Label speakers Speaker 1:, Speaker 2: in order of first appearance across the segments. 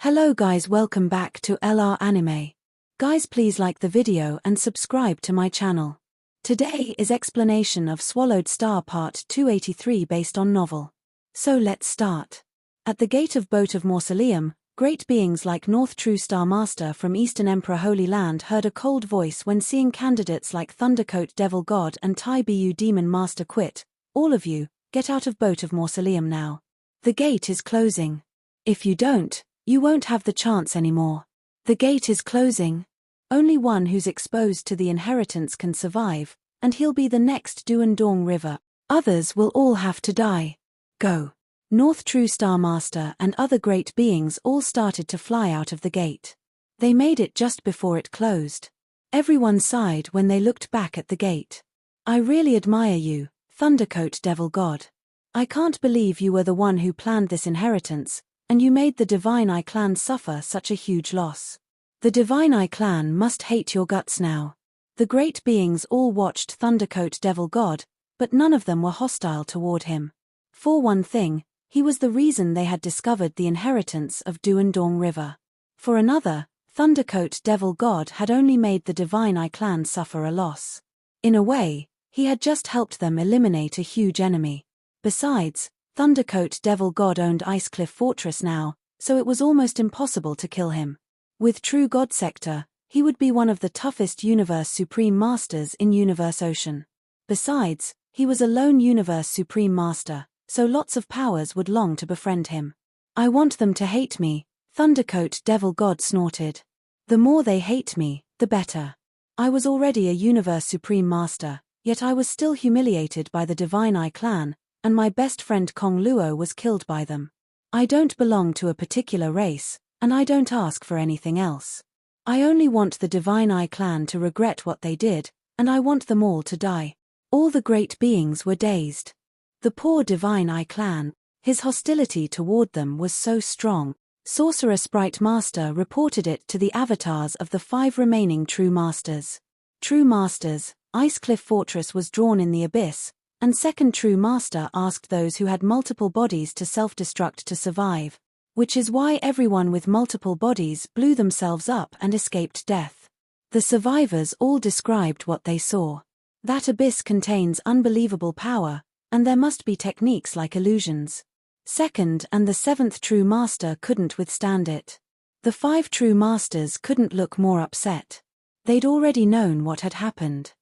Speaker 1: Hello guys, welcome back to LR Anime. Guys, please like the video and subscribe to my channel. Today is explanation of Swallowed Star Part 283 based on novel. So let's start. At the gate of Boat of Mausoleum, great beings like North True Star Master from Eastern Emperor Holy Land heard a cold voice when seeing candidates like Thundercoat Devil God and Tai Bu Demon Master quit. All of you, get out of Boat of Mausoleum now. The gate is closing. If you don't, you won't have the chance anymore. The gate is closing. Only one who's exposed to the inheritance can survive, and he'll be the next Duandong River. Others will all have to die. Go. North True Star Master and other great beings all started to fly out of the gate. They made it just before it closed. Everyone sighed when they looked back at the gate. I really admire you, Thundercoat Devil God. I can't believe you were the one who planned this inheritance, and you made the Divine Eye clan suffer such a huge loss. The Divine Eye clan must hate your guts now. The great beings all watched Thundercoat Devil God, but none of them were hostile toward him. For one thing, he was the reason they had discovered the inheritance of Duandong River. For another, Thundercoat Devil God had only made the Divine Eye clan suffer a loss. In a way, he had just helped them eliminate a huge enemy. Besides, Thundercoat Devil God owned Icecliff Fortress now, so it was almost impossible to kill him. With true God Sector, he would be one of the toughest Universe Supreme Masters in Universe Ocean. Besides, he was a lone Universe Supreme Master, so lots of powers would long to befriend him. I want them to hate me, Thundercoat Devil God snorted. The more they hate me, the better. I was already a Universe Supreme Master, yet I was still humiliated by the Divine Eye clan, and my best friend Kong Luo was killed by them. I don't belong to a particular race, and I don't ask for anything else. I only want the Divine Eye clan to regret what they did, and I want them all to die. All the great beings were dazed. The poor Divine Eye clan, his hostility toward them was so strong. Sorcerer Sprite Master reported it to the avatars of the 5 remaining True Masters. True Masters, Icecliff Fortress was drawn in the abyss, and second True Master asked those who had multiple bodies to self-destruct to survive, which is why everyone with multiple bodies blew themselves up and escaped death. The survivors all described what they saw. That abyss contains unbelievable power, and there must be techniques like illusions. Second and the 7th True Master couldn't withstand it. The 5 True Masters couldn't look more upset. They'd already known what had happened.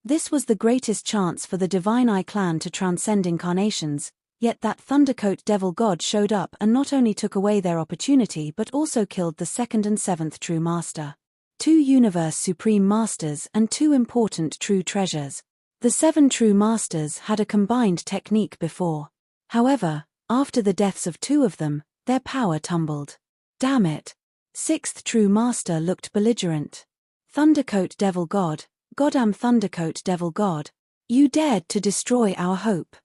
Speaker 1: This was the greatest chance for the Divine Eye clan to transcend incarnations, yet that Thundercoat Devil God showed up and not only took away their opportunity but also killed the 2nd and 7th True Master. 2 Universe Supreme Masters and 2 important True Treasures. The 7 True Masters had a combined technique before. However, after the deaths of 2 of them, their power tumbled. Damn it. 6th True Master looked belligerent. Thundercoat Devil God. Goddamn Thundercoat Devil God. You dared to destroy our hope.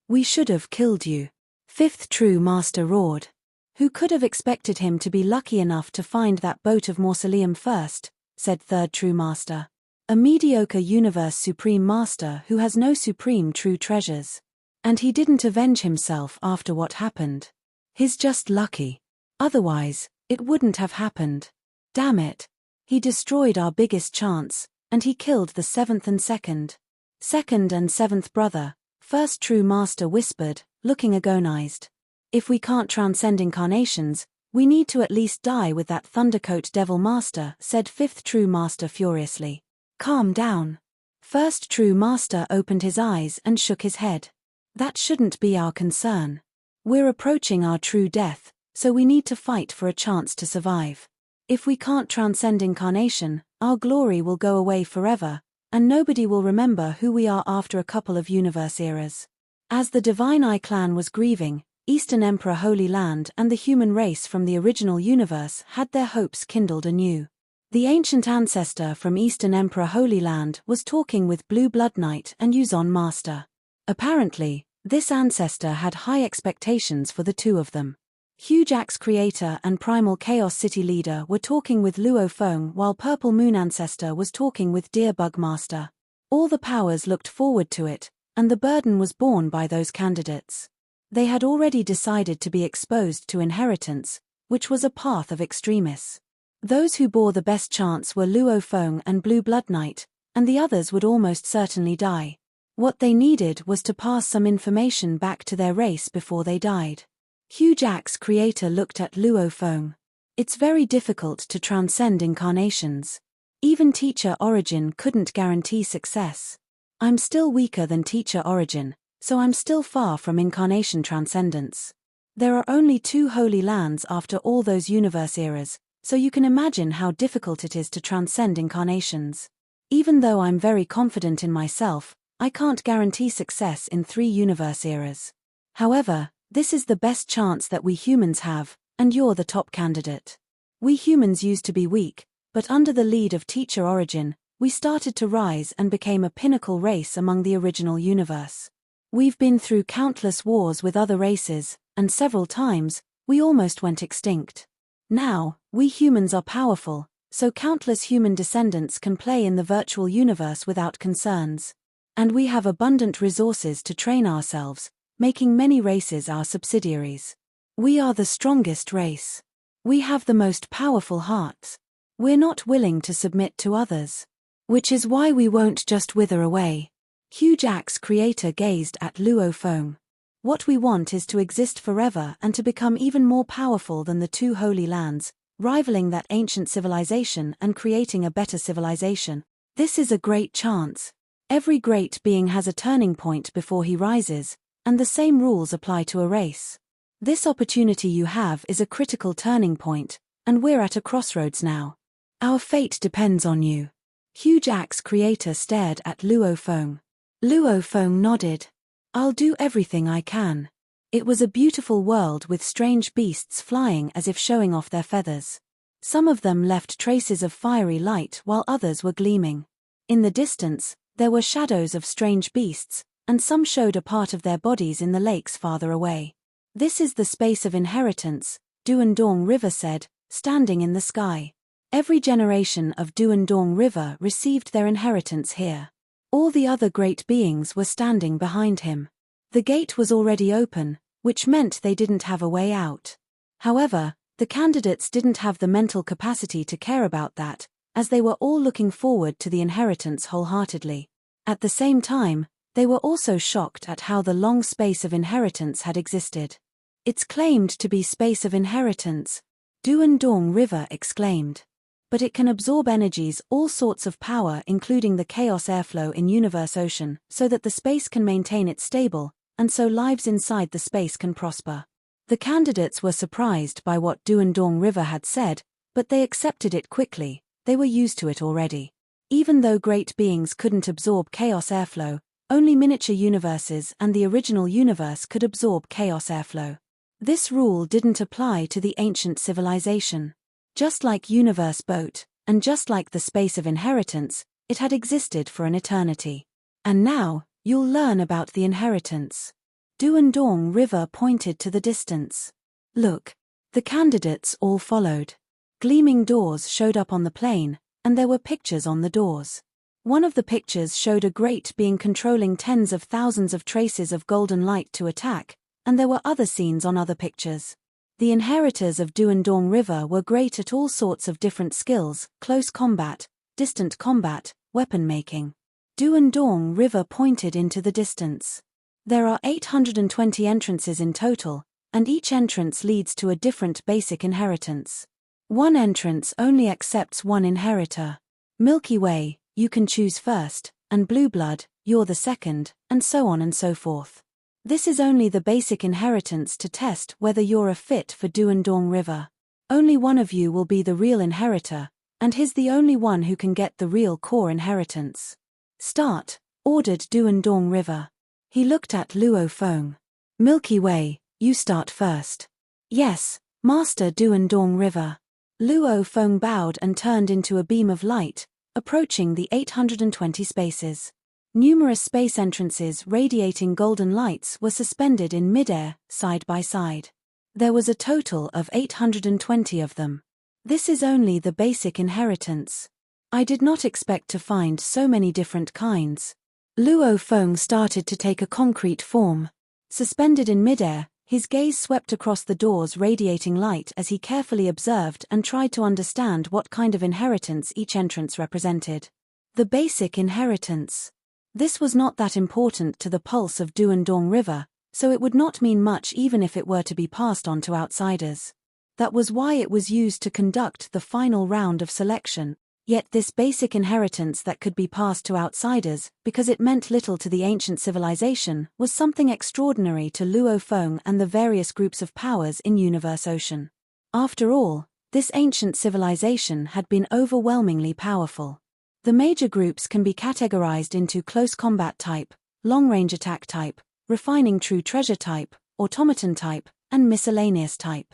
Speaker 1: We should have killed you. 5th True Master roared. Who could have expected him to be lucky enough to find that Boat of Mausoleum first, said 3rd True Master. A mediocre Universe Supreme Master who has no supreme true treasures. And he didn't avenge himself after what happened. He's just lucky. Otherwise, it wouldn't have happened. Damn it. He destroyed our biggest chance. And he killed the 7th and 2nd. 2nd and 7th brother, 1st True Master whispered, looking agonized. If we can't transcend incarnations, we need to at least die with that Thundercoat Devil Master, said 5th True Master furiously. Calm down. 1st True Master opened his eyes and shook his head. That shouldn't be our concern. We're approaching our true death, so we need to fight for a chance to survive. If we can't transcend incarnation, our glory will go away forever, and nobody will remember who we are after a couple of universe eras. As the Divine Eye clan was grieving, Eastern Emperor Holy Land and the human race from the original universe had their hopes kindled anew. The ancient ancestor from Eastern Emperor Holy Land was talking with Blue Blood Knight and Yuzon Master. Apparently, this ancestor had high expectations for the 2 of them. Huge Axe Creator and Primal Chaos City Leader were talking with Luo Feng while Purple Moon Ancestor was talking with Deer Bug Master. All the powers looked forward to it, and the burden was borne by those candidates. They had already decided to be exposed to inheritance, which was a path of extremists. Those who bore the best chance were Luo Feng and Blue Blood Knight, and the others would almost certainly die. What they needed was to pass some information back to their race before they died. Huge Axe creator looked at Luo Feng. It's very difficult to transcend incarnations. Even Teacher Origin couldn't guarantee success. I'm still weaker than Teacher Origin, so I'm still far from incarnation transcendence. There are only 2 holy lands after all those universe eras, so you can imagine how difficult it is to transcend incarnations. Even though I'm very confident in myself, I can't guarantee success in 3 universe eras. However, this is the best chance that we humans have, and you're the top candidate. We humans used to be weak, but under the lead of Teacher Origin, we started to rise and became a pinnacle race among the original universe. We've been through countless wars with other races, and several times, we almost went extinct. Now, we humans are powerful, so countless human descendants can play in the virtual universe without concerns. And we have abundant resources to train ourselves, making many races our subsidiaries. We are the strongest race. We have the most powerful hearts. We're not willing to submit to others. Which is why we won't just wither away. Huge Axe creator gazed at Luo Feng. What we want is to exist forever and to become even more powerful than the 2 holy lands, rivaling that ancient civilization and creating a better civilization. This is a great chance. Every great being has a turning point before he rises, and the same rules apply to a race. This opportunity you have is a critical turning point, and we're at a crossroads now. Our fate depends on you. Huge Axe creator stared at Luo Feng. Luo Feng nodded. I'll do everything I can. It was a beautiful world with strange beasts flying as if showing off their feathers. Some of them left traces of fiery light while others were gleaming. In the distance, there were shadows of strange beasts, and some showed a part of their bodies in the lakes farther away. This is the space of inheritance, Duandong River said, standing in the sky. Every generation of Duandong River received their inheritance here. All the other great beings were standing behind him. The gate was already open, which meant they didn't have a way out. However, the candidates didn't have the mental capacity to care about that, as they were all looking forward to the inheritance wholeheartedly. At the same time, they were also shocked at how the long space of inheritance had existed. It's claimed to be space of inheritance, Duandong River exclaimed. But it can absorb energies, all sorts of power including the chaos airflow in Universe Ocean, so that the space can maintain it stable, and so lives inside the space can prosper. The candidates were surprised by what Duandong River had said, but they accepted it quickly, they were used to it already. Even though great beings couldn't absorb chaos airflow, only miniature universes and the original universe could absorb chaos airflow. This rule didn't apply to the ancient civilization. Just like Universe Boat, and just like the space of inheritance, it had existed for an eternity. And now, you'll learn about the inheritance. Duandong River pointed to the distance. Look. The candidates all followed. Gleaming doors showed up on the plain, and there were pictures on the doors. One of the pictures showed a great being controlling tens of thousands of traces of golden light to attack, and there were other scenes on other pictures. The inheritors of Duandong River were great at all sorts of different skills, close combat, distant combat, weapon making. Duandong River pointed into the distance. There are 820 entrances in total, and each entrance leads to a different basic inheritance. One entrance only accepts one inheritor. Milky Way, you can choose first, and Blue Blood, you're the second, and so on and so forth. This is only the basic inheritance to test whether you're a fit for Duandong River. Only one of you will be the real inheritor, and he's the only one who can get the real core inheritance. Start, ordered Duandong River. He looked at Luo Feng. Milky Way, you start first. Yes, Master Duandong River. Luo Feng bowed and turned into a beam of light, approaching the 820 spaces. Numerous space entrances radiating golden lights were suspended in midair, side by side. There was a total of 820 of them. This is only the basic inheritance. I did not expect to find so many different kinds. Luo Feng started to take a concrete form. Suspended in midair, His gaze swept across the doors radiating light as he carefully observed and tried to understand what kind of inheritance each entrance represented. The basic inheritance. This was not that important to the pulse of Duandong River, so it would not mean much even if it were to be passed on to outsiders. That was why it was used to conduct the final round of selection. Yet this basic inheritance that could be passed to outsiders, because it meant little to the ancient civilization, was something extraordinary to Luo Feng and the various groups of powers in Universe Ocean. After all, this ancient civilization had been overwhelmingly powerful. The major groups can be categorized into close combat type, long-range attack type, refining true treasure type, automaton type, and miscellaneous type.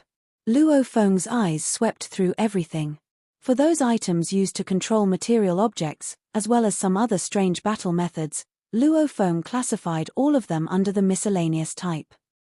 Speaker 1: Luo Feng's eyes swept through everything. For those items used to control material objects, as well as some other strange battle methods, Luo Feng classified all of them under the miscellaneous type.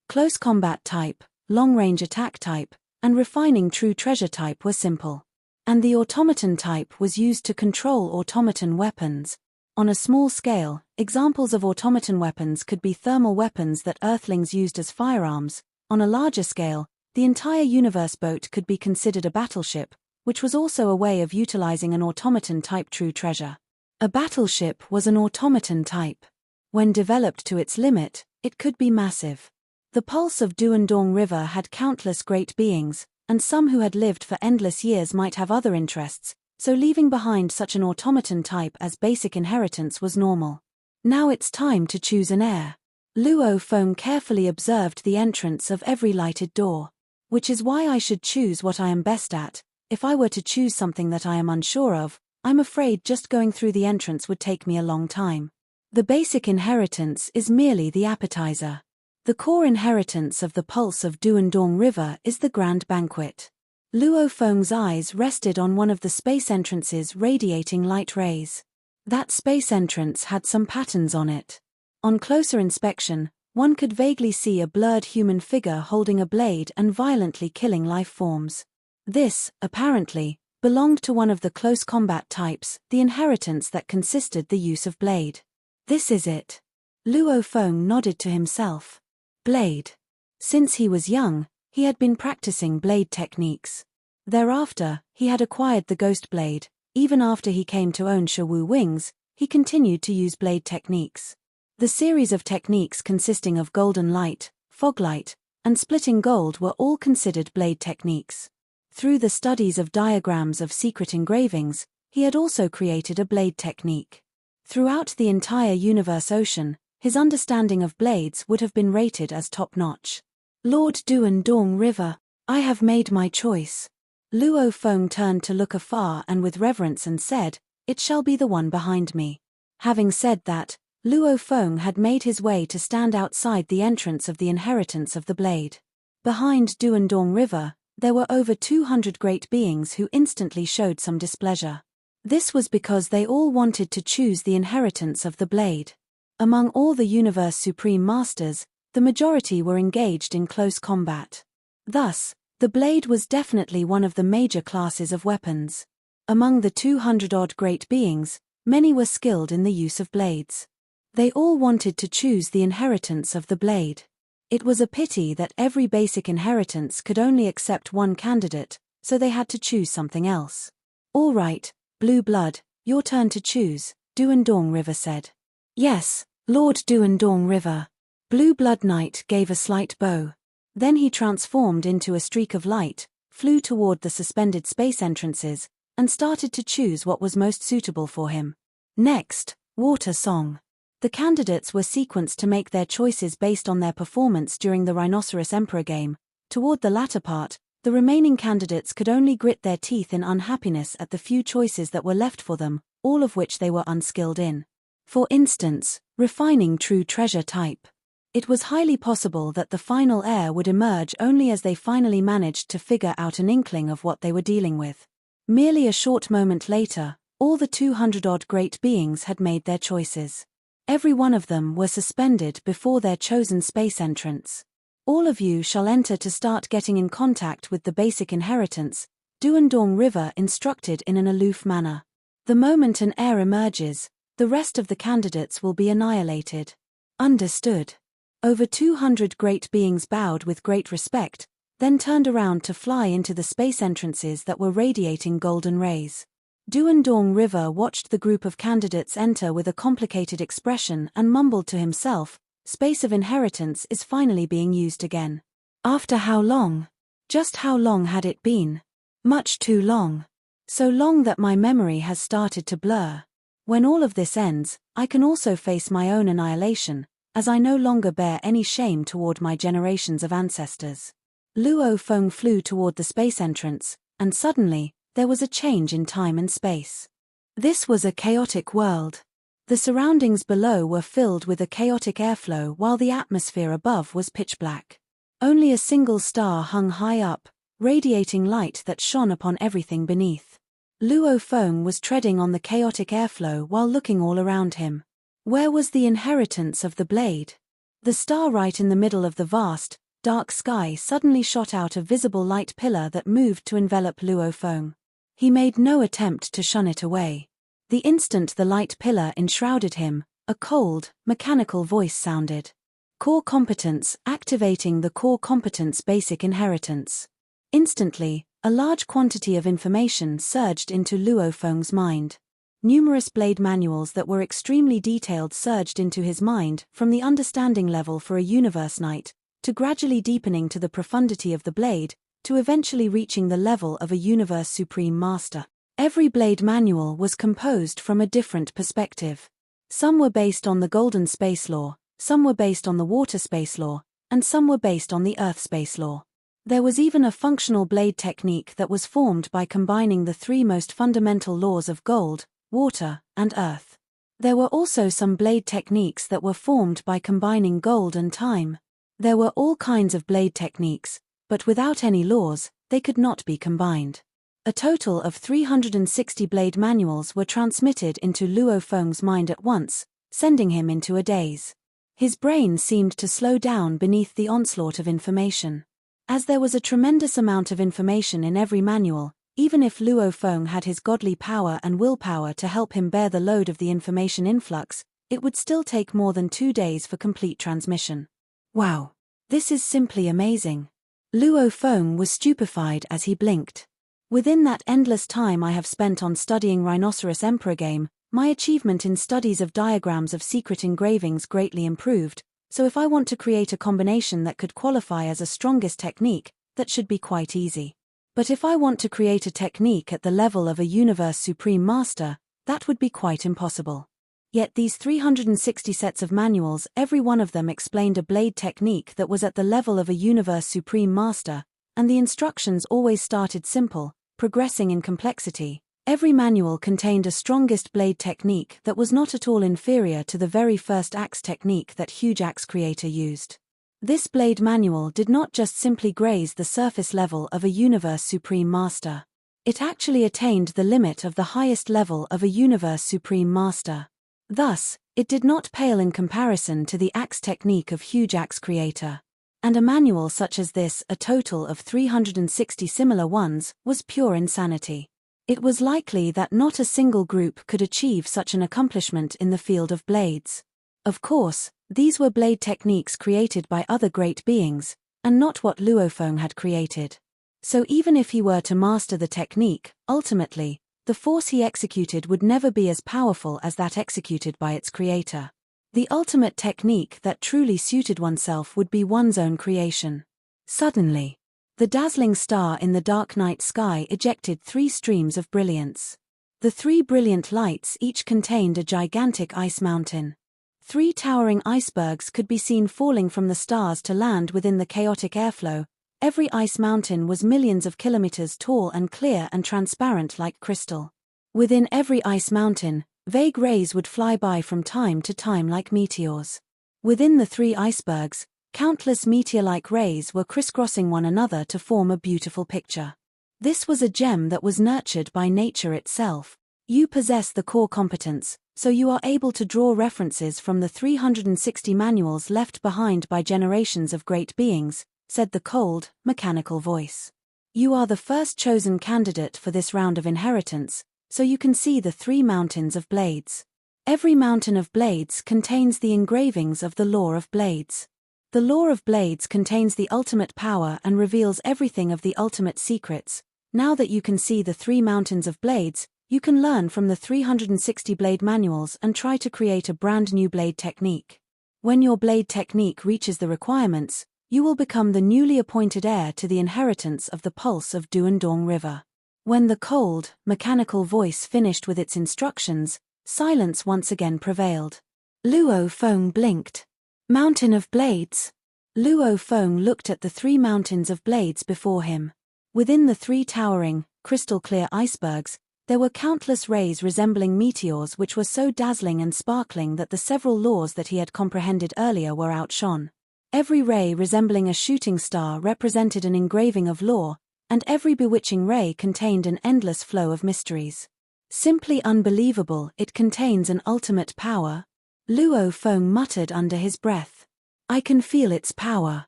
Speaker 1: Close combat type, long-range attack type, and refining true treasure type were simple. And the automaton type was used to control automaton weapons. On a small scale, examples of automaton weapons could be thermal weapons that Earthlings used as firearms. On a larger scale, the entire universe boat could be considered a battleship, which was also a way of utilizing an automaton-type true treasure. A battleship was an automaton type. When developed to its limit, it could be massive. The pulse of Duandong River had countless great beings, and some who had lived for endless years might have other interests, so leaving behind such an automaton type as basic inheritance was normal. Now it's time to choose an heir. Luo Feng carefully observed the entrance of every lighted door. Which is why I should choose what I am best at. If I were to choose something that I am unsure of, I'm afraid just going through the entrance would take me a long time. The basic inheritance is merely the appetizer. The core inheritance of the pulse of Duandong River is the Grand Banquet. Luo Feng's eyes rested on one of the space entrances radiating light rays. That space entrance had some patterns on it. On closer inspection, one could vaguely see a blurred human figure holding a blade and violently killing life forms. This, apparently, belonged to one of the close combat types, the inheritance that consisted the use of blade. This is it. Luo Feng nodded to himself. Blade. Since he was young, he had been practicing blade techniques. Thereafter, he had acquired the ghost blade. Even after he came to own Shawu wings, he continued to use blade techniques. The series of techniques consisting of golden light, fog light, and splitting gold were all considered blade techniques. Through the studies of diagrams of secret engravings, he had also created a blade technique. Throughout the entire Universe Ocean, his understanding of blades would have been rated as top-notch. Lord Duandong River, I have made my choice. Luo Feng turned to look afar and with reverence and said, "It shall be the one behind me." Having said that, Luo Feng had made his way to stand outside the entrance of the inheritance of the blade. Behind Duandong River, there were over 200 great beings who instantly showed some displeasure. This was because they all wanted to choose the inheritance of the blade. Among all the Universe Supreme Masters, the majority were engaged in close combat. Thus, the blade was definitely one of the major classes of weapons. Among the 200-odd great beings, many were skilled in the use of blades. They all wanted to choose the inheritance of the blade. It was a pity that every basic inheritance could only accept one candidate, so they had to choose something else. "All right, Blue Blood, your turn to choose," Duandong River said. "Yes, Lord Duandong River." Blue Blood Knight gave a slight bow. Then he transformed into a streak of light, flew toward the suspended space entrances, and started to choose what was most suitable for him. Next, Water Song. The candidates were sequenced to make their choices based on their performance during the Rhinoceros Emperor game. Toward the latter part, the remaining candidates could only grit their teeth in unhappiness at the few choices that were left for them, all of which they were unskilled in. For instance, refining true treasure type. It was highly possible that the final heir would emerge only as they finally managed to figure out an inkling of what they were dealing with. Merely a short moment later, all the 200-odd great beings had made their choices. Every one of them were suspended before their chosen space entrance. "All of you shall enter to start getting in contact with the basic inheritance," Duandong River instructed in an aloof manner. "The moment an heir emerges, the rest of the candidates will be annihilated." "Understood." Over 200 great beings bowed with great respect, then turned around to fly into the space entrances that were radiating golden rays. Duandong River watched the group of candidates enter with a complicated expression and mumbled to himself, "Space of inheritance is finally being used again. After how long? Just how long had it been? Much too long. So long that my memory has started to blur. When all of this ends, I can also face my own annihilation, as I no longer bear any shame toward my generations of ancestors." Luo Feng flew toward the space entrance, and suddenly, there was a change in time and space. This was a chaotic world. The surroundings below were filled with a chaotic airflow while the atmosphere above was pitch black. Only a single star hung high up, radiating light that shone upon everything beneath. Luo Feng was treading on the chaotic airflow while looking all around him. Where was the inheritance of the blade? The star right in the middle of the vast, dark sky suddenly shot out a visible light pillar that moved to envelop Luo Feng. He made no attempt to shun it away. The instant the light pillar enshrouded him, a cold, mechanical voice sounded. "Core competence, activating the core competence basic inheritance." Instantly, a large quantity of information surged into Luo Feng's mind. Numerous blade manuals that were extremely detailed surged into his mind, from the understanding level for a universe knight, to gradually deepening to the profundity of the blade, to eventually reaching the level of a universe supreme master. Every blade manual was composed from a different perspective. Some were based on the golden space law, some were based on the water space law, and some were based on the earth space law. There was even a functional blade technique that was formed by combining the three most fundamental laws of gold, water, and earth. There were also some blade techniques that were formed by combining gold and time. There were all kinds of blade techniques, but without any laws, they could not be combined. A total of 360 blade manuals were transmitted into Luo Feng's mind at once, sending him into a daze. His brain seemed to slow down beneath the onslaught of information. As there was a tremendous amount of information in every manual, even if Luo Feng had his godly power and willpower to help him bear the load of the information influx, it would still take more than 2 days for complete transmission. Wow! This is simply amazing. Luo Feng was stupefied as he blinked. Within that endless time I have spent on studying Rhinoceros Emperor game, my achievement in studies of diagrams of secret engravings greatly improved, so if I want to create a combination that could qualify as a strongest technique, that should be quite easy. But if I want to create a technique at the level of a universe supreme master, that would be quite impossible. Yet these 360 sets of manuals, every one of them explained a blade technique that was at the level of a universe supreme master, and the instructions always started simple, progressing in complexity. Every manual contained a strongest blade technique that was not at all inferior to the very first axe technique that Huge Axe Creator used. This blade manual did not just simply graze the surface level of a universe supreme master. It actually attained the limit of the highest level of a universe supreme master. Thus, it did not pale in comparison to the axe technique of Huge Axe Creator. And a manual such as this, a total of 360 similar ones, was pure insanity. It was likely that not a single group could achieve such an accomplishment in the field of blades. Of course, these were blade techniques created by other great beings, and not what Luo Feng had created. So even if he were to master the technique, ultimately, the force he executed would never be as powerful as that executed by its creator. The ultimate technique that truly suited oneself would be one's own creation. Suddenly, the dazzling star in the dark night sky ejected 3 streams of brilliance. The 3 brilliant lights each contained a gigantic ice mountain. 3 towering icebergs could be seen falling from the stars to land within the chaotic airflow. Every ice mountain was millions of kilometers tall and clear and transparent like crystal. Within every ice mountain, vague rays would fly by from time to time like meteors. Within the 3 icebergs, countless meteor-like rays were crisscrossing one another to form a beautiful picture. This was a gem that was nurtured by nature itself. You possess the core competence, so you are able to draw references from the 360 manuals left behind by generations of great beings, said the cold, mechanical voice. You are the first chosen candidate for this round of inheritance, so you can see the 3 mountains of blades. Every mountain of blades contains the engravings of the law of blades. The Law of Blades contains the ultimate power and reveals everything of the ultimate secrets. Now that you can see the 3 mountains of blades, you can learn from the 360 blade manuals and try to create a brand new blade technique. When your blade technique reaches the requirements, you will become the newly appointed heir to the inheritance of the pulse of Duandong River. When the cold, mechanical voice finished with its instructions, silence once again prevailed. Luo Feng blinked. Mountain of Blades. Luo Feng looked at the 3 mountains of blades before him. Within the 3 towering, crystal-clear icebergs, there were countless rays resembling meteors which were so dazzling and sparkling that the several laws that he had comprehended earlier were outshone. Every ray resembling a shooting star represented an engraving of law, and every bewitching ray contained an endless flow of mysteries. Simply unbelievable, it contains an ultimate power. Luo Feng muttered under his breath. I can feel its power.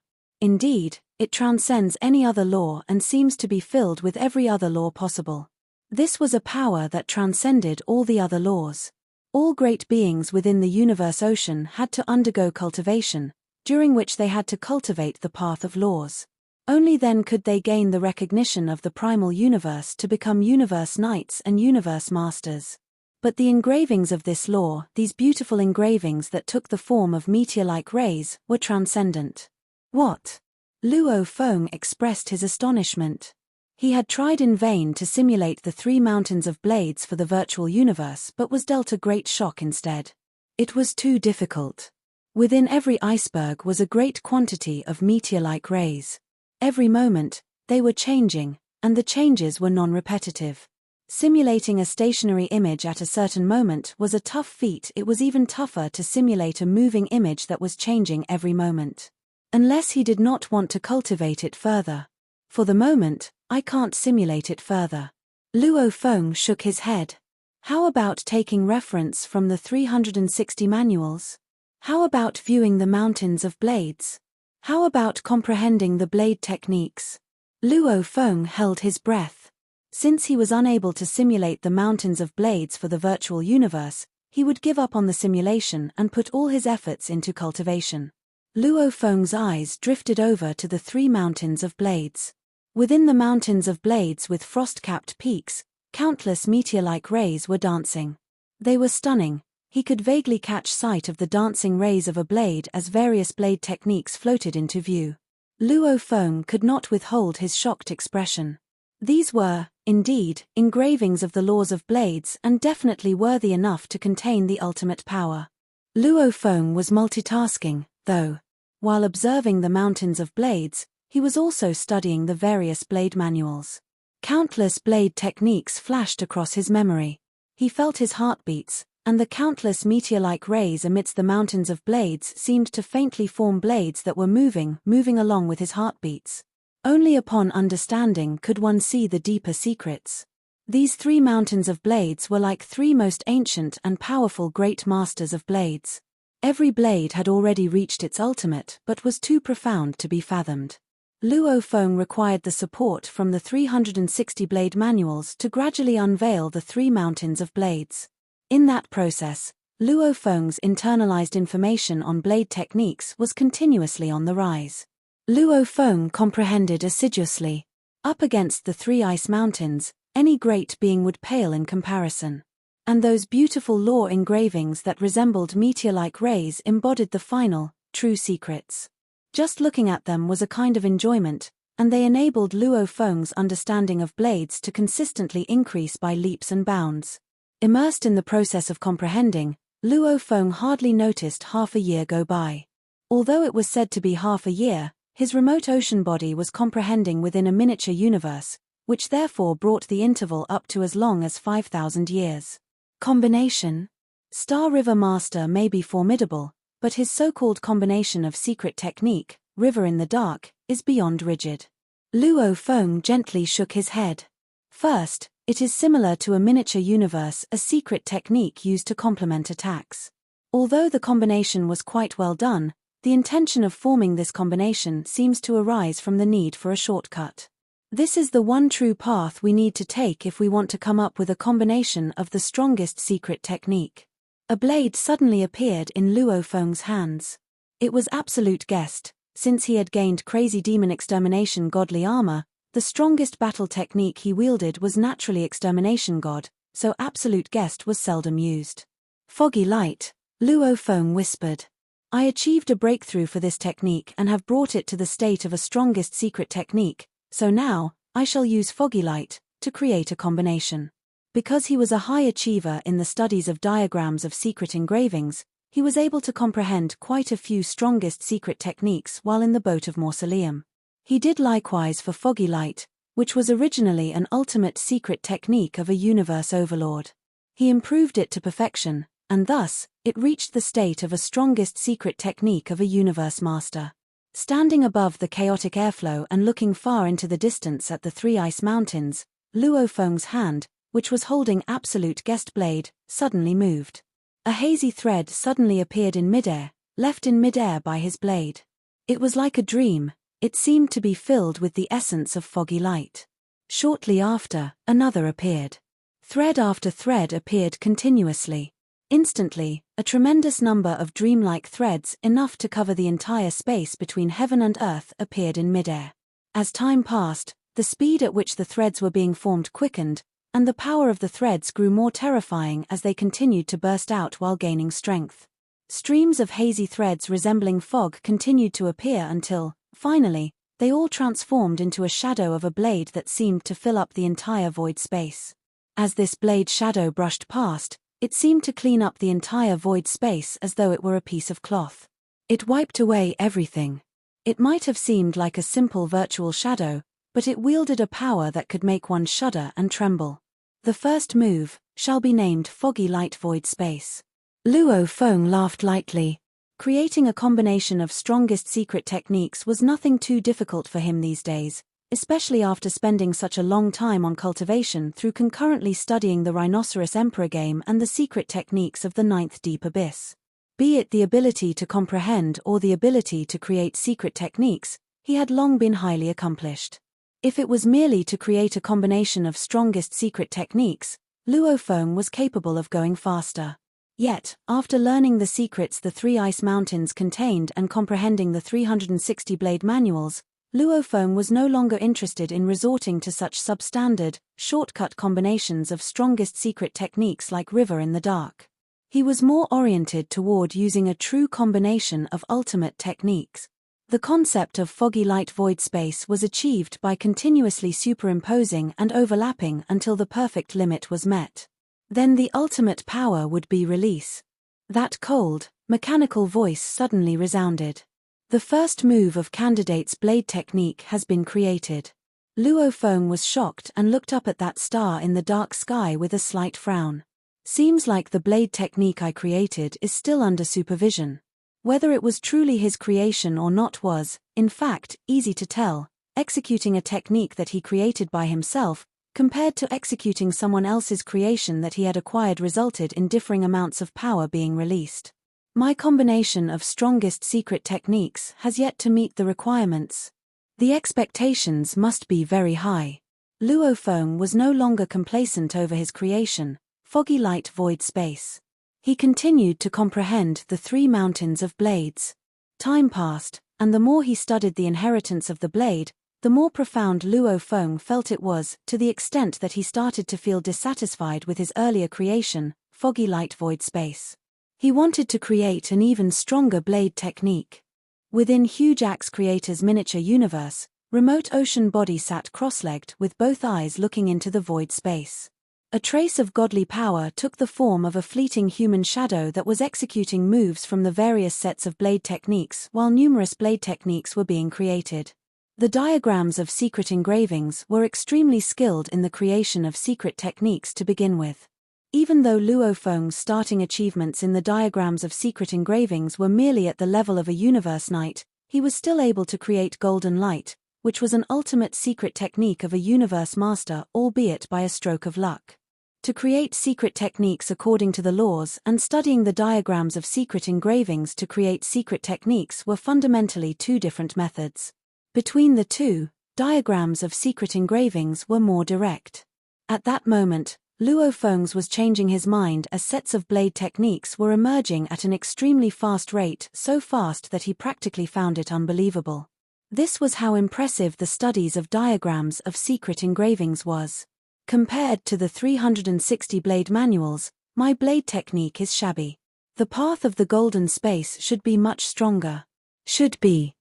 Speaker 1: Indeed, it transcends any other law and seems to be filled with every other law possible. This was a power that transcended all the other laws. All great beings within the universe ocean had to undergo cultivation, during which they had to cultivate the path of laws. Only then could they gain the recognition of the primal universe to become universe knights and universe masters. But the engravings of this law, these beautiful engravings that took the form of meteor-like rays, were transcendent. What? Luo Feng expressed his astonishment. He had tried in vain to simulate the 3 mountains of blades for the virtual universe but was dealt a great shock instead. It was too difficult. Within every iceberg was a great quantity of meteor-like rays. Every moment, they were changing, and the changes were non-repetitive. Simulating a stationary image at a certain moment was a tough feat. It was even tougher to simulate a moving image that was changing every moment. Unless he did not want to cultivate it further. For the moment, I can't simulate it further. Luo Feng shook his head. How about taking reference from the 360 manuals? How about viewing the mountains of blades? How about comprehending the blade techniques? Luo Feng held his breath. Since he was unable to simulate the mountains of blades for the virtual universe, he would give up on the simulation and put all his efforts into cultivation. Luo Feng's eyes drifted over to the 3 mountains of blades. Within the mountains of blades with frost-capped peaks, countless meteor-like rays were dancing. They were stunning. He could vaguely catch sight of the dancing rays of a blade as various blade techniques floated into view. Luo Feng could not withhold his shocked expression. These were, indeed, engravings of the laws of blades and definitely worthy enough to contain the ultimate power. Luo Feng was multitasking, though. While observing the mountains of blades, he was also studying the various blade manuals. Countless blade techniques flashed across his memory. He felt his heartbeats, and the countless meteor-like rays amidst the mountains of blades seemed to faintly form blades that were moving along with his heartbeats. Only upon understanding could one see the deeper secrets. These 3 mountains of blades were like 3 most ancient and powerful great masters of blades. Every blade had already reached its ultimate but was too profound to be fathomed. Luo Feng required the support from the 360 blade manuals to gradually unveil the 3 mountains of blades. In that process, Luo Feng's internalized information on blade techniques was continuously on the rise. Luo Feng comprehended assiduously. Up against the 3 ice mountains, any great being would pale in comparison. And those beautiful law engravings that resembled meteor-like rays embodied the final, true secrets. Just looking at them was a kind of enjoyment, and they enabled Luo Feng's understanding of blades to consistently increase by leaps and bounds. Immersed in the process of comprehending, Luo Feng hardly noticed half a year go by. Although it was said to be half a year, his remote ocean body was comprehending within a miniature universe, which therefore brought the interval up to as long as 5,000 years. Combination? Star River Master may be formidable, but his so-called combination of secret technique, River in the Dark, is beyond rigid. Luo Feng gently shook his head. First, it is similar to a miniature universe, a secret technique used to complement attacks. Although the combination was quite well done, the intention of forming this combination seems to arise from the need for a shortcut. This is the one true path we need to take if we want to come up with a combination of the strongest secret technique. A blade suddenly appeared in Luo Feng's hands. It was absolute guessed, since he had gained crazy demon extermination godly armor, the strongest battle technique he wielded was naturally extermination god, so absolute guessed was seldom used. Foggy light, Luo Feng whispered. I achieved a breakthrough for this technique and have brought it to the state of a strongest secret technique, so now, I shall use foggy light to create a combination. Because he was a high achiever in the studies of diagrams of secret engravings, he was able to comprehend quite a few strongest secret techniques while in the boat of Mausoleum. He did likewise for foggy light, which was originally an ultimate secret technique of a universe overlord. He improved it to perfection, and thus, it reached the state of a strongest secret technique of a universe master. Standing above the chaotic airflow and looking far into the distance at the three ice mountains, Luo Feng's hand, which was holding absolute guest blade, suddenly moved. A hazy thread suddenly appeared in midair, left in midair by his blade. It was like a dream, it seemed to be filled with the essence of foggy light. Shortly after, another appeared. Thread after thread appeared continuously. Instantly, a tremendous number of dreamlike threads, enough to cover the entire space between heaven and earth, appeared in midair. As time passed, the speed at which the threads were being formed quickened, and the power of the threads grew more terrifying as they continued to burst out while gaining strength. Streams of hazy threads resembling fog continued to appear until, finally, they all transformed into a shadow of a blade that seemed to fill up the entire void space. As this blade shadow brushed past, it seemed to clean up the entire void space as though it were a piece of cloth. It wiped away everything. It might have seemed like a simple virtual shadow, but it wielded a power that could make one shudder and tremble. The first move shall be named Foggy Light Void Space. Luo Feng laughed lightly. Creating a combination of strongest secret techniques was nothing too difficult for him these days, especially after spending such a long time on cultivation through concurrently studying the Rhinoceros Emperor game and the secret techniques of the Ninth Deep Abyss. Be it the ability to comprehend or the ability to create secret techniques, he had long been highly accomplished. If it was merely to create a combination of strongest secret techniques, Luo Feng was capable of going faster. Yet, after learning the secrets the three ice mountains contained and comprehending the 360 blade manuals, Luo Feng was no longer interested in resorting to such substandard, shortcut combinations of strongest secret techniques like River in the Dark. He was more oriented toward using a true combination of ultimate techniques. The concept of foggy light void space was achieved by continuously superimposing and overlapping until the perfect limit was met. Then the ultimate power would be release. That cold, mechanical voice suddenly resounded. The first move of candidate's blade technique has been created. Luo Feng was shocked and looked up at that star in the dark sky with a slight frown. Seems like the blade technique I created is still under supervision. Whether it was truly his creation or not was, in fact, easy to tell. Executing a technique that he created by himself, compared to executing someone else's creation that he had acquired, resulted in differing amounts of power being released. My combination of strongest secret techniques has yet to meet the requirements. The expectations must be very high. Luo Feng was no longer complacent over his creation, foggy light void space. He continued to comprehend the three mountains of blades. Time passed, and the more he studied the inheritance of the blade, the more profound Luo Feng felt it was, to the extent that he started to feel dissatisfied with his earlier creation, foggy light void space. He wanted to create an even stronger blade technique. Within Huge Axe Creator's miniature universe, Remote Ocean Body sat cross-legged with both eyes looking into the void space. A trace of godly power took the form of a fleeting human shadow that was executing moves from the various sets of blade techniques while numerous blade techniques were being created. The diagrams of secret engravings were extremely skilled in the creation of secret techniques to begin with. Even though Luo Feng's starting achievements in the diagrams of secret engravings were merely at the level of a universe knight, he was still able to create golden light, which was an ultimate secret technique of a universe master, albeit by a stroke of luck. To create secret techniques according to the laws and studying the diagrams of secret engravings to create secret techniques were fundamentally two different methods. Between the two, diagrams of secret engravings were more direct. At that moment, Luo Feng's was changing his mind as sets of blade techniques were emerging at an extremely fast rate, so fast that he practically found it unbelievable. This was how impressive the studies of diagrams of secret engravings was. Compared to the 360 blade manuals, my blade technique is shabby. The path of the golden space should be much stronger. Should be.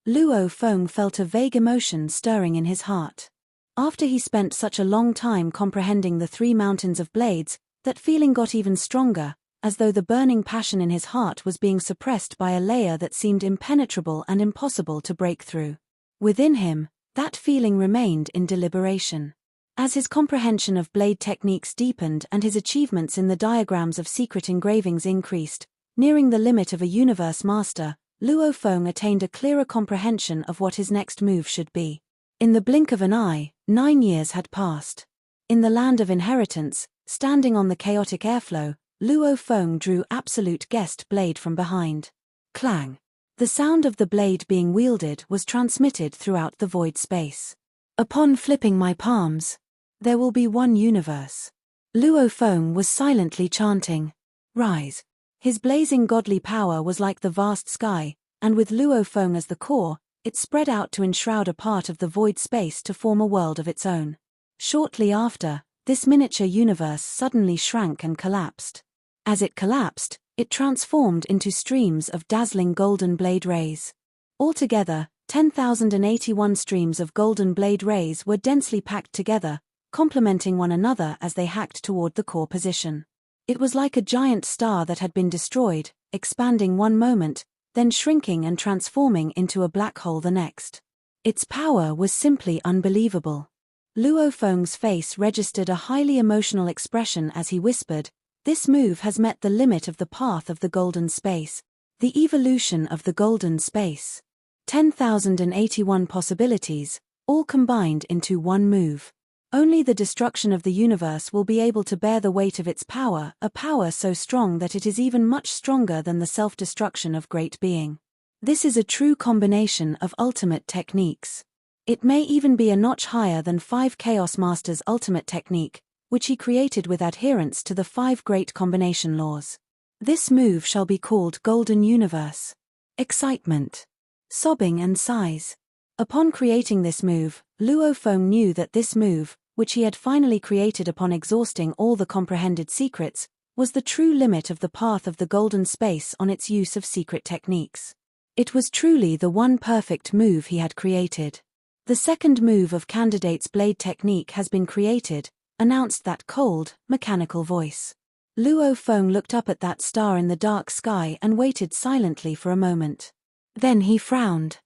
Speaker 1: Luo Feng felt a vague emotion stirring in his heart. After he spent such a long time comprehending the 3 mountains of blades, that feeling got even stronger, as though the burning passion in his heart was being suppressed by a layer that seemed impenetrable and impossible to break through. Within him, that feeling remained in deliberation. As his comprehension of blade techniques deepened and his achievements in the diagrams of secret engravings increased, nearing the limit of a universe master, Luo Feng attained a clearer comprehension of what his next move should be. In the blink of an eye, 9 years had passed. In the land of inheritance, standing on the chaotic airflow, Luo Feng drew absolute guest blade from behind. Clang. The sound of the blade being wielded was transmitted throughout the void space. Upon flipping my palms, there will be one universe. Luo Feng was silently chanting. Rise. His blazing godly power was like the vast sky, and with Luo Feng as the core, it spread out to enshroud a part of the void space to form a world of its own. Shortly after, this miniature universe suddenly shrank and collapsed. As it collapsed, it transformed into streams of dazzling golden blade rays. Altogether, 10,081 streams of golden blade rays were densely packed together, complementing one another as they hacked toward the core position. It was like a giant star that had been destroyed, expanding one moment, then shrinking and transforming into a black hole the next. Its power was simply unbelievable. Luo Feng's face registered a highly emotional expression as he whispered, "This move has met the limit of the path of the golden space. The evolution of the golden space. 10,081 possibilities, all combined into one move. Only the destruction of the universe will be able to bear the weight of its power, a power so strong that it is even much stronger than the self-destruction of great being. This is a true combination of ultimate techniques. It may even be a notch higher than 5 Chaos Master's ultimate technique, which he created with adherence to the 5 great combination laws. This move shall be called Golden Universe." Excitement. Sobbing and sighs. Upon creating this move, Luo Feng knew that this move, which he had finally created upon exhausting all the comprehended secrets, was the true limit of the path of the golden space on its use of secret techniques. It was truly the one perfect move he had created. "The second move of candidate's blade technique has been created," announced that cold, mechanical voice. Luo Feng looked up at that star in the dark sky and waited silently for a moment. Then he frowned.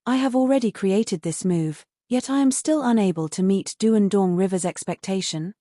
Speaker 1: I have already created this move, yet I am still unable to meet Duandong River's expectation.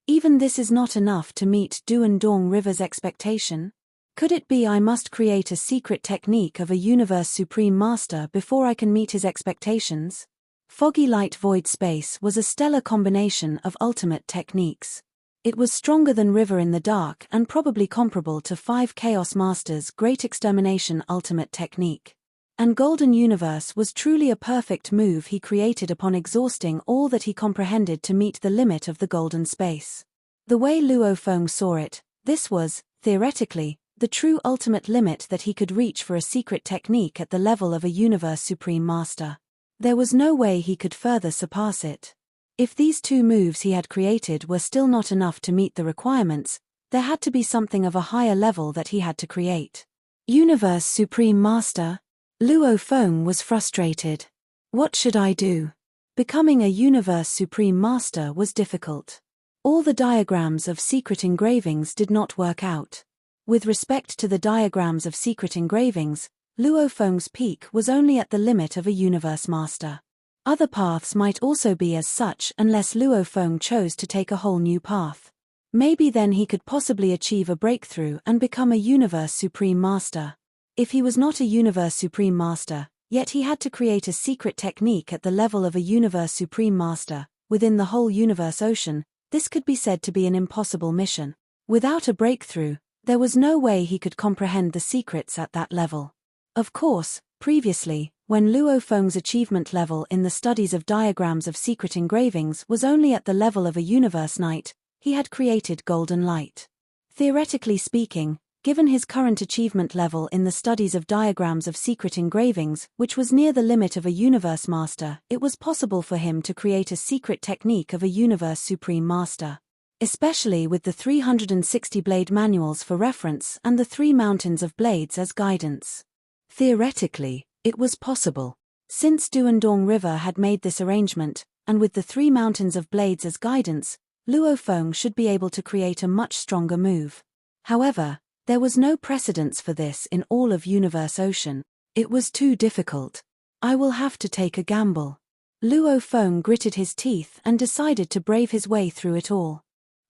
Speaker 1: Even this is not enough to meet Duandong River's expectation? Could it be I must create a secret technique of a Universe Supreme Master before I can meet his expectations? Foggy light void space was a stellar combination of ultimate techniques. It was stronger than River in the Dark and probably comparable to 5 Chaos Masters' Great Extermination ultimate technique. And Golden Universe was truly a perfect move he created upon exhausting all that he comprehended to meet the limit of the golden space. The way Luo Feng saw it, this was, theoretically, the true ultimate limit that he could reach for a secret technique at the level of a Universe Supreme Master. There was no way he could further surpass it. If these 2 moves he had created were still not enough to meet the requirements, there had to be something of a higher level that he had to create. Universe Supreme Master? Luo Feng was frustrated. What should I do? Becoming a Universe Supreme Master was difficult. All the diagrams of secret engravings did not work out. With respect to the diagrams of secret engravings, Luo Feng's peak was only at the limit of a Universe Master. Other paths might also be as such unless Luo Feng chose to take a whole new path. Maybe then he could possibly achieve a breakthrough and become a Universe Supreme Master. If he was not a Universe Supreme Master, yet he had to create a secret technique at the level of a Universe Supreme Master, within the whole universe ocean, this could be said to be an impossible mission. Without a breakthrough, there was no way he could comprehend the secrets at that level. Of course, previously, When Luo Feng's achievement level in the studies of diagrams of secret engravings was only at the level of a universe knight, he had created golden light. Theoretically speaking, given his current achievement level in the studies of diagrams of secret engravings, which was near the limit of a universe master, it was possible for him to create a secret technique of a universe supreme master. Especially with the 360 blade manuals for reference and the 3 mountains of blades as guidance. Theoretically, it was possible. Since Duandong River had made this arrangement, and with the 3 mountains of blades as guidance, Luo Feng should be able to create a much stronger move. However, there was no precedence for this in all of Universe Ocean. It was too difficult. I will have to take a gamble. Luo Feng gritted his teeth and decided to brave his way through it all.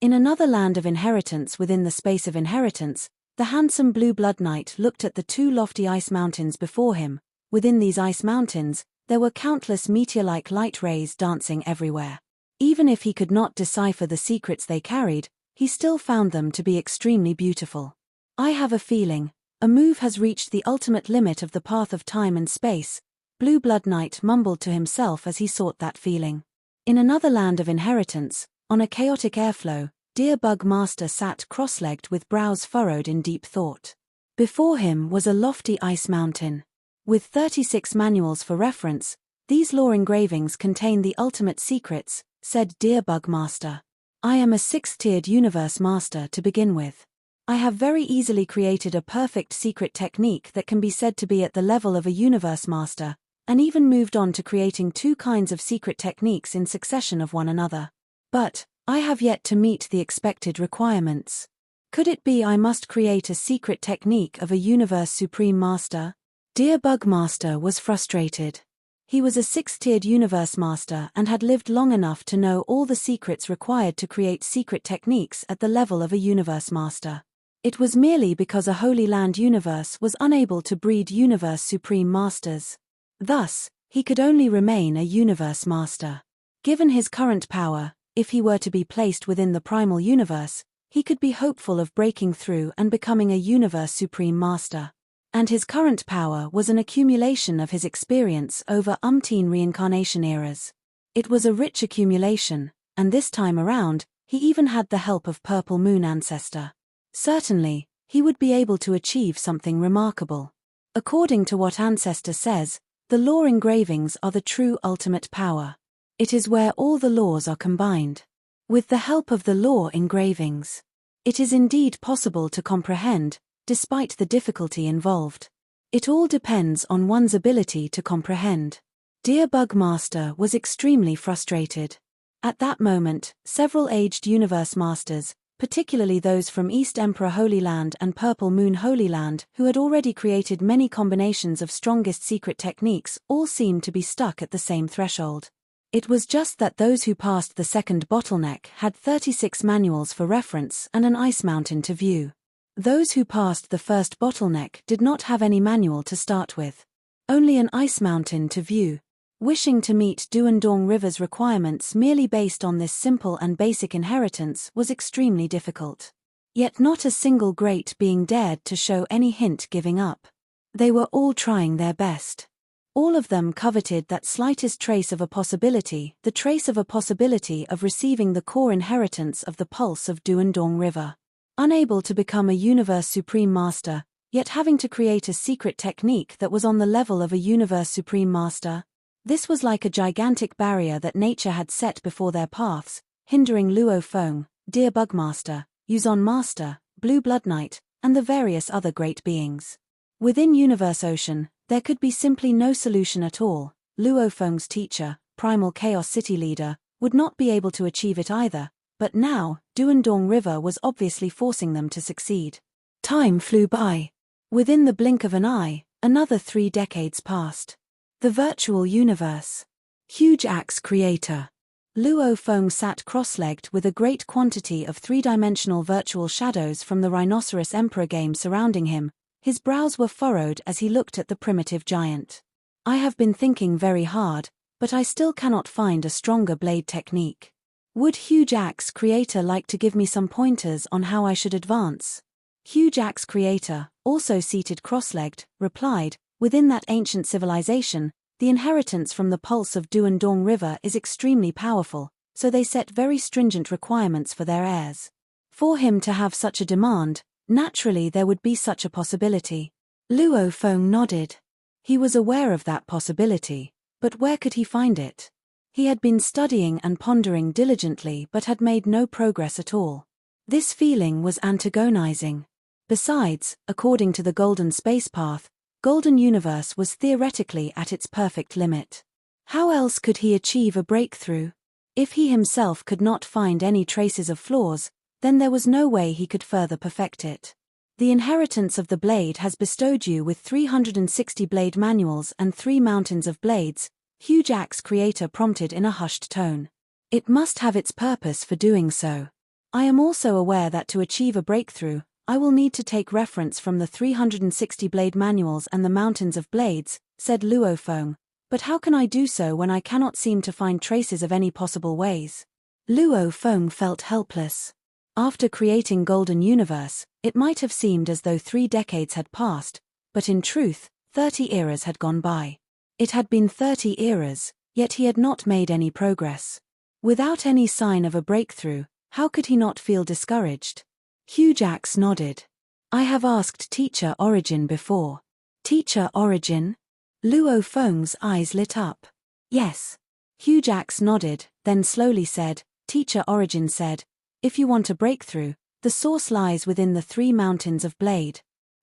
Speaker 1: In another land of inheritance within the space of inheritance, the handsome blue blood knight looked at the 2 lofty ice mountains before him. Within these ice mountains, there were countless meteor-like light rays dancing everywhere. Even if he could not decipher the secrets they carried, he still found them to be extremely beautiful. I have a feeling, a move has reached the ultimate limit of the path of time and space, Blue Blood Knight mumbled to himself as he sought that feeling. In another land of inheritance, on a chaotic airflow, Deer Bug Master sat cross-legged with brows furrowed in deep thought. Before him was a lofty ice mountain. With 36 manuals for reference, these lore engravings contain the ultimate secrets, said Deer Bug Master. I am a 6-tiered universe master to begin with. I have very easily created a perfect secret technique that can be said to be at the level of a universe master, and even moved on to creating 2 kinds of secret techniques in succession of one another. But I have yet to meet the expected requirements. Could it be I must create a secret technique of a universe supreme master? Dear Bug Master was frustrated. He was a 6-tiered universe master and had lived long enough to know all the secrets required to create secret techniques at the level of a universe master. It was merely because a Holy Land universe was unable to breed universe supreme masters. Thus, he could only remain a universe master. Given his current power, if he were to be placed within the primal universe, he could be hopeful of breaking through and becoming a universe supreme master. And his current power was an accumulation of his experience over umpteen reincarnation eras. It was a rich accumulation, and this time around, he even had the help of Purple Moon Ancestor. Certainly, he would be able to achieve something remarkable. According to what Ancestor says, the lore engravings are the true ultimate power. It is where all the laws are combined. With the help of the lore engravings, it is indeed possible to comprehend, despite the difficulty involved. It all depends on one's ability to comprehend. Dear Bug Master was extremely frustrated. At that moment, several aged universe masters, particularly those from East Emperor Holy Land and Purple Moon Holy Land, who had already created many combinations of strongest secret techniques, all seemed to be stuck at the same threshold. It was just that those who passed the second bottleneck had 36 manuals for reference and an ice mountain to view. Those who passed the first bottleneck did not have any manual to start with. Only an ice mountain to view. Wishing to meet Duandong River's requirements merely based on this simple and basic inheritance was extremely difficult. Yet not a single great being dared to show any hint giving up. They were all trying their best. All of them coveted that slightest trace of a possibility, the trace of a possibility of receiving the core inheritance of the pulse of Duandong River. Unable to become a universe supreme master, yet having to create a secret technique that was on the level of a universe supreme master. This was like a gigantic barrier that nature had set before their paths, hindering Luo Feng, Deer Bug Master, Yuzon Master, Blue Blood Knight, and the various other great beings. Within Universe Ocean, there could be simply no solution at all. Luo Feng's teacher, Primal Chaos City Leader, would not be able to achieve it either. But now, Duandong River was obviously forcing them to succeed. Time flew by. Within the blink of an eye, another 3 decades passed. The virtual universe. Huge Axe Creator. Luo Feng sat cross-legged with a great quantity of 3-dimensional virtual shadows from the Rhinoceros Emperor game surrounding him. His brows were furrowed as he looked at the primitive giant. I have been thinking very hard, but I still cannot find a stronger blade technique. Would Huge Axe Creator like to give me some pointers on how I should advance? Huge Axe Creator, also seated cross-legged, replied, Within that ancient civilization, the inheritance from the pulse of Du and Dong River is extremely powerful, so they set very stringent requirements for their heirs. For him to have such a demand, naturally there would be such a possibility. Luo Feng nodded. He was aware of that possibility, but where could he find it? He had been studying and pondering diligently but had made no progress at all. This feeling was antagonizing. Besides, according to the Golden Space Path, Golden Universe was theoretically at its perfect limit. How else could he achieve a breakthrough? If he himself could not find any traces of flaws, then there was no way he could further perfect it. The inheritance of the blade has bestowed you with 360 blade manuals and 3 mountains of blades, Huge Axe creator prompted in a hushed tone. It must have its purpose for doing so. I am also aware that to achieve a breakthrough, I will need to take reference from the 360 blade manuals and the mountains of blades, said Luo Feng. But how can I do so when I cannot seem to find traces of any possible ways? Luo Feng felt helpless. After creating Golden Universe, it might have seemed as though 3 decades had passed, but in truth, 30 eras had gone by. It had been 30 eras, yet he had not made any progress. Without any sign of a breakthrough, how could he not feel discouraged? Huge Axe nodded. I have asked Teacher Origin before. Teacher Origin? Luo Feng's eyes lit up. Yes. Huge Axe nodded, then slowly said, Teacher Origin said, if you want a breakthrough, the source lies within the 3 mountains of blade.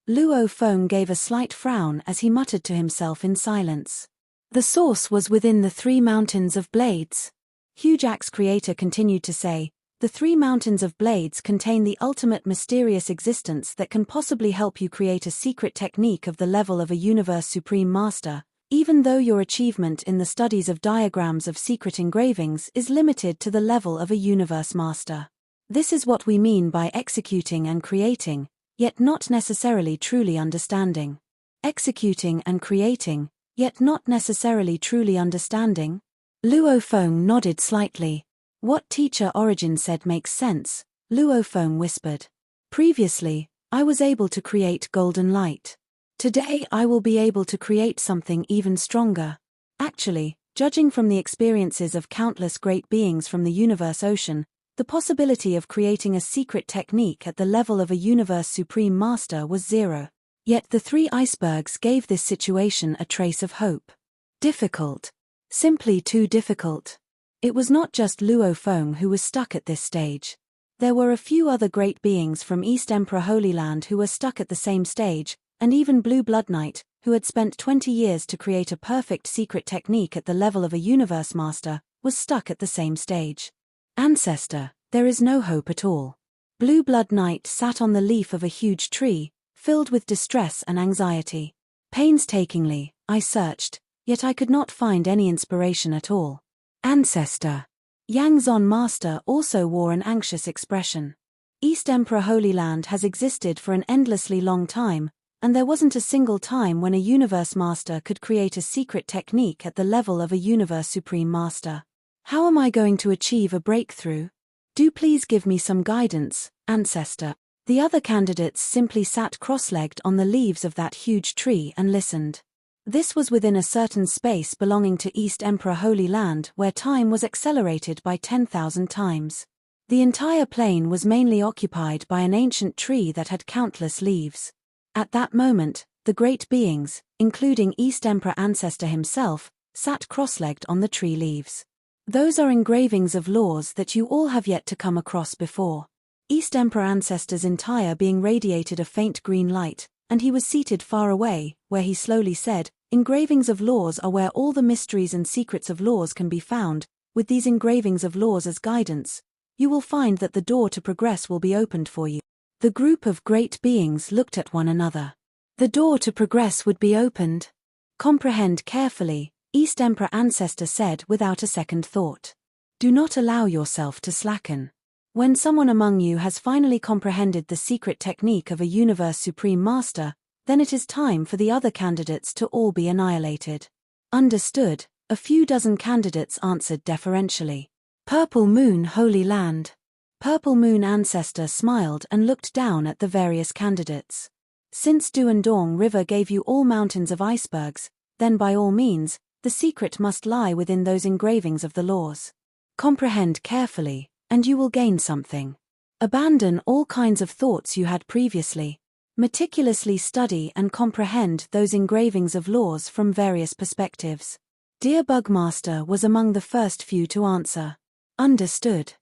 Speaker 1: Luo Feng gave a slight frown as he muttered to himself in silence. The source was within the 3 mountains of blades. Huge Axe creator continued to say, the 3 mountains of blades contain the ultimate mysterious existence that can possibly help you create a secret technique of the level of a universe supreme master, even though your achievement in the studies of diagrams of secret engravings is limited to the level of a universe master. This is what we mean by executing and creating, yet not necessarily truly understanding. Executing and creating, yet not necessarily truly understanding? Luo Feng nodded slightly. What Teacher Origin said makes sense, Luo Feng whispered. Previously, I was able to create golden light. Today I will be able to create something even stronger. Actually, judging from the experiences of countless great beings from the universe ocean, the possibility of creating a secret technique at the level of a universe supreme master was 0. Yet the 3 icebergs gave this situation a trace of hope. Difficult. Simply too difficult. It was not just Luo Feng who was stuck at this stage. There were a few other great beings from East Emperor Holy Land who were stuck at the same stage, and even Blue Blood Knight, who had spent 20 years to create a perfect secret technique at the level of a universe master, was stuck at the same stage. Ancestor, there is no hope at all. Blue Blood Knight sat on the leaf of a huge tree, filled with distress and anxiety. Painstakingly, I searched, yet I could not find any inspiration at all. Ancestor. Yang Zon Master also wore an anxious expression. East Emperor Holy Land has existed for an endlessly long time, and there wasn't a single time when a universe master could create a secret technique at the level of a universe supreme master. How am I going to achieve a breakthrough? Do please give me some guidance, Ancestor. The other candidates simply sat cross-legged on the leaves of that huge tree and listened. This was within a certain space belonging to East Emperor Holy Land where time was accelerated by 10,000 times. The entire plain was mainly occupied by an ancient tree that had countless leaves. At that moment, the great beings, including East Emperor Ancestor himself, sat cross-legged on the tree leaves. Those are engravings of laws that you all have yet to come across before. East Emperor Ancestor's entire being radiated a faint green light, and he was seated far away, where he slowly said, engravings of laws are where all the mysteries and secrets of laws can be found. With these engravings of laws as guidance, you will find that the door to progress will be opened for you. The group of great beings looked at one another. The door to progress would be opened. Comprehend carefully, East Emperor Ancestor said without a second thought. Do not allow yourself to slacken. When someone among you has finally comprehended the secret technique of a universe supreme master, then it is time for the other candidates to all be annihilated. Understood, a few dozen candidates answered deferentially. Purple Moon Holy Land. Purple Moon Ancestor smiled and looked down at the various candidates. Since Duandong River gave you all mountains of icebergs, then by all means, the secret must lie within those engravings of the laws. Comprehend carefully, and you will gain something. Abandon all kinds of thoughts you had previously. Meticulously study and comprehend those engravings of laws from various perspectives. Dear Bugmaster was among the first few to answer. Understood.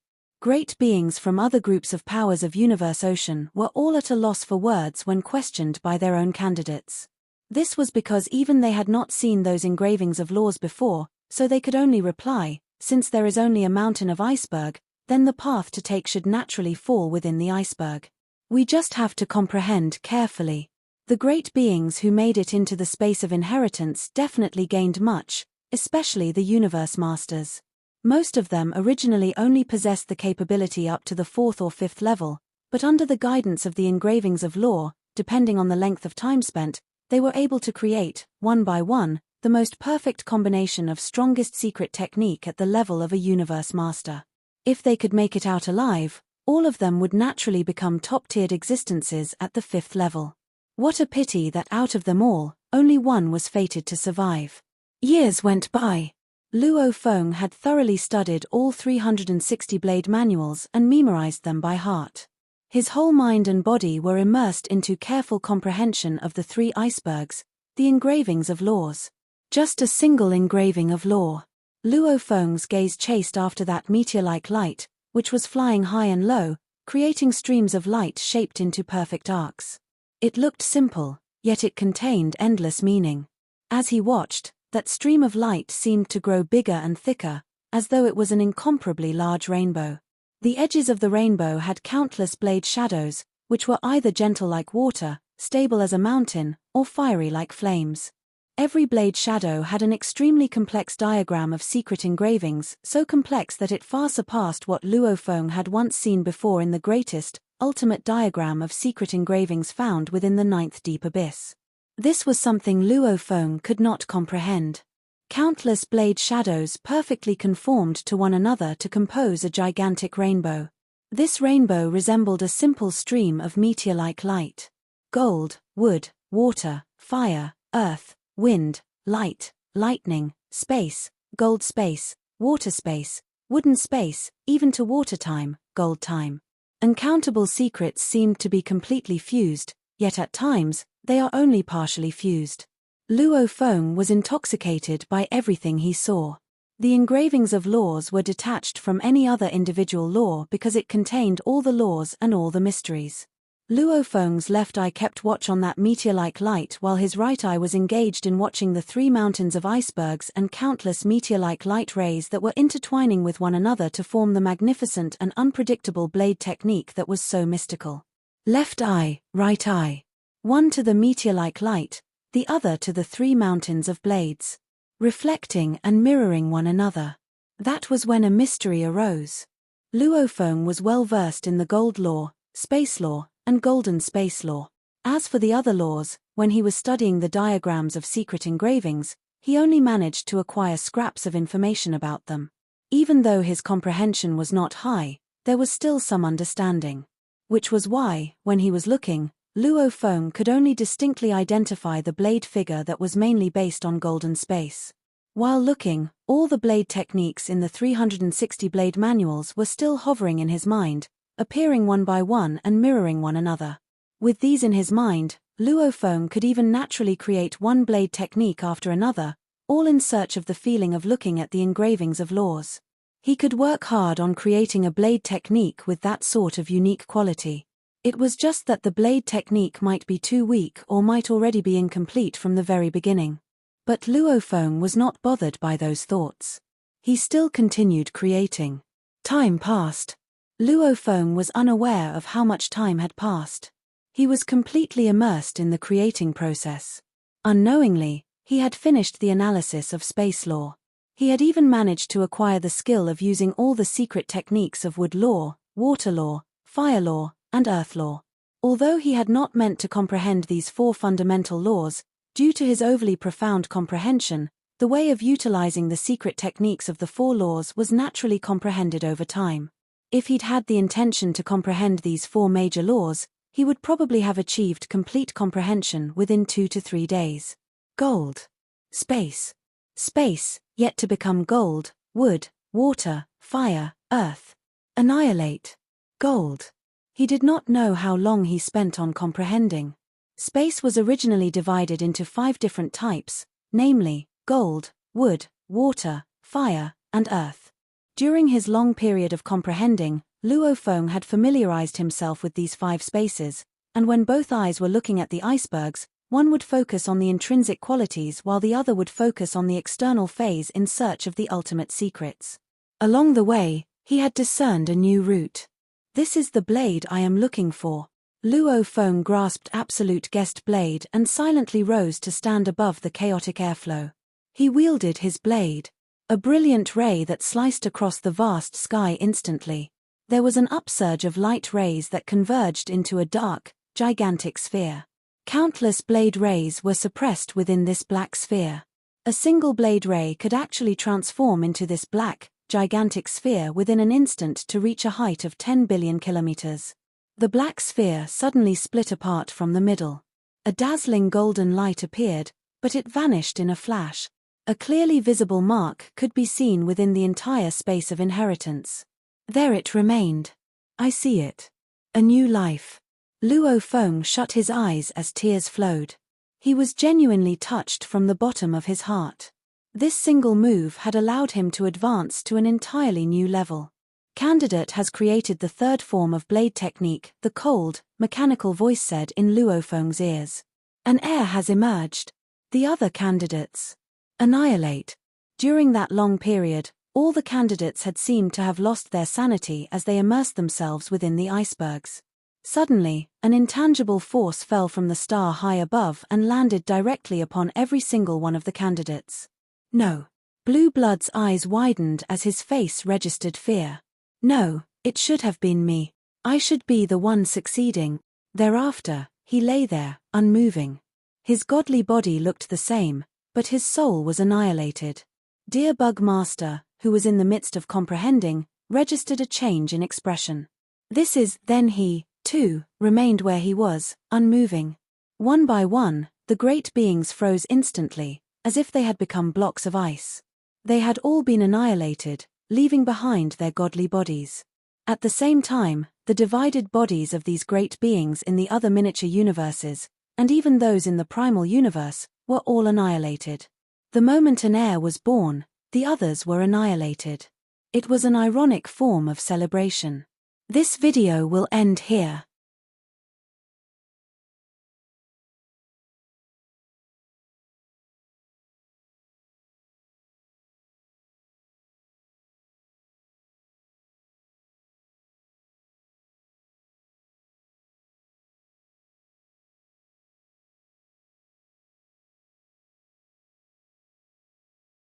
Speaker 1: Great beings from other groups of powers of Universe Ocean were all at a loss for words when questioned by their own candidates. This was because even they had not seen those engravings of laws before, so they could only reply, since there is only a mountain of iceberg, then the path to take should naturally fall within the iceberg. We just have to comprehend carefully. The great beings who made it into the space of inheritance definitely gained much, especially the Universe Masters. Most of them originally only possessed the capability up to the 4th or 5th level, but under the guidance of the engravings of law, depending on the length of time spent, they were able to create, one by one, the most perfect combination of strongest secret technique at the level of a Universe Master. If they could make it out alive, all of them would naturally become top-tiered existences at the 5th level. What a pity that out of them all, only one was fated to survive. Years went by. Luo Feng had thoroughly studied all 360 blade manuals and memorized them by heart. His whole mind and body were immersed into careful comprehension of the 3 icebergs, the engravings of laws. Just a single engraving of law. Luo Feng's gaze chased after that meteor-like light, which was flying high and low, creating streams of light shaped into perfect arcs. It looked simple, yet it contained endless meaning. As he watched, that stream of light seemed to grow bigger and thicker, as though it was an incomparably large rainbow. The edges of the rainbow had countless blade shadows, which were either gentle like water, stable as a mountain, or fiery like flames. Every blade shadow had an extremely complex diagram of secret engravings, so complex that it far surpassed what Luo Feng had once seen before in the greatest, ultimate diagram of secret engravings found within the 9th deep abyss. This was something Luo Feng could not comprehend. Countless blade shadows perfectly conformed to one another to compose a gigantic rainbow. This rainbow resembled a simple stream of meteor-like light. Gold, wood, water, fire, earth, wind, light, lightning, space, gold space, water space, wooden space, even to water time, gold time. Uncountable secrets seemed to be completely fused, yet at times, they are only partially fused. Luo Feng was intoxicated by everything he saw. The engravings of laws were detached from any other individual law because it contained all the laws and all the mysteries. Luo Feng's left eye kept watch on that meteor-like light while his right eye was engaged in watching the 3 mountains of icebergs and countless meteor-like light rays that were intertwining with one another to form the magnificent and unpredictable blade technique that was so mystical. Left eye, right eye. One to the meteor-like light, the other to the 3 mountains of blades. Reflecting and mirroring one another. That was when a mystery arose. Luo Feng was well versed in the gold law, space law, and golden space law. As for the other laws, when he was studying the diagrams of secret engravings, he only managed to acquire scraps of information about them. Even though his comprehension was not high, there was still some understanding. Which was why, when he was looking, Luo Feng could only distinctly identify the blade figure that was mainly based on golden space. While looking, all the blade techniques in the 360 blade manuals were still hovering in his mind, appearing one by one and mirroring one another. With these in his mind, Luo Feng could even naturally create one blade technique after another, all in search of the feeling of looking at the engravings of laws. He could work hard on creating a blade technique with that sort of unique quality. It was just that the blade technique might be too weak or might already be incomplete from the very beginning. But Luo Feng was not bothered by those thoughts. He still continued creating. Time passed. Luo Feng was unaware of how much time had passed. He was completely immersed in the creating process. Unknowingly, he had finished the analysis of space law. He had even managed to acquire the skill of using all the secret techniques of wood law, water law, fire law, and earth law. Although he had not meant to comprehend these 4 fundamental laws, due to his overly profound comprehension, the way of utilizing the secret techniques of the 4 laws was naturally comprehended over time. If he'd had the intention to comprehend these 4 major laws, he would probably have achieved complete comprehension within 2 to 3 days. Gold. Space. Space, yet to become gold, wood, water, fire, earth. Annihilate. Gold. He did not know how long he spent on comprehending. Space was originally divided into 5 different types, namely, gold, wood, water, fire, and earth. During his long period of comprehending, Luo Feng had familiarized himself with these 5 spaces, and when both eyes were looking at the icebergs, one would focus on the intrinsic qualities while the other would focus on the external phase in search of the ultimate secrets. Along the way, he had discerned a new route. This is the blade I am looking for. Luo Feng grasped absolute guest blade and silently rose to stand above the chaotic airflow. He wielded his blade, a brilliant ray that sliced across the vast sky instantly. There was an upsurge of light rays that converged into a dark, gigantic sphere. Countless blade rays were suppressed within this black sphere. A single blade ray could actually transform into this black, gigantic sphere within an instant to reach a height of 10 billion kilometers. The black sphere suddenly split apart from the middle. A dazzling golden light appeared, but it vanished in a flash. A clearly visible mark could be seen within the entire space of inheritance. There it remained. I see it. A new life. Luo Feng shut his eyes as tears flowed. He was genuinely touched from the bottom of his heart. This single move had allowed him to advance to an entirely new level. Candidate has created the 3rd form of blade technique, the cold, mechanical voice said in Luo Feng's ears. An heir has emerged. The other candidates. Annihilate. During that long period, all the candidates had seemed to have lost their sanity as they immersed themselves within the icebergs. Suddenly, an intangible force fell from the star high above and landed directly upon every single one of the candidates. No. Blue Blood's eyes widened as his face registered fear. No, it should have been me. I should be the one succeeding. Thereafter, he lay there, unmoving. His godly body looked the same, but his soul was annihilated. Dear Bug Master, who was in the midst of comprehending, registered a change in expression. Then he, too, remained where he was, unmoving. One by one, the great beings froze instantly, as if they had become blocks of ice. They had all been annihilated, leaving behind their godly bodies. At the same time, the divided bodies of these great beings in the other miniature universes, and even those in the primal universe, were all annihilated. The moment an heir was born, the others were annihilated. It was an ironic form of celebration. This video will end here.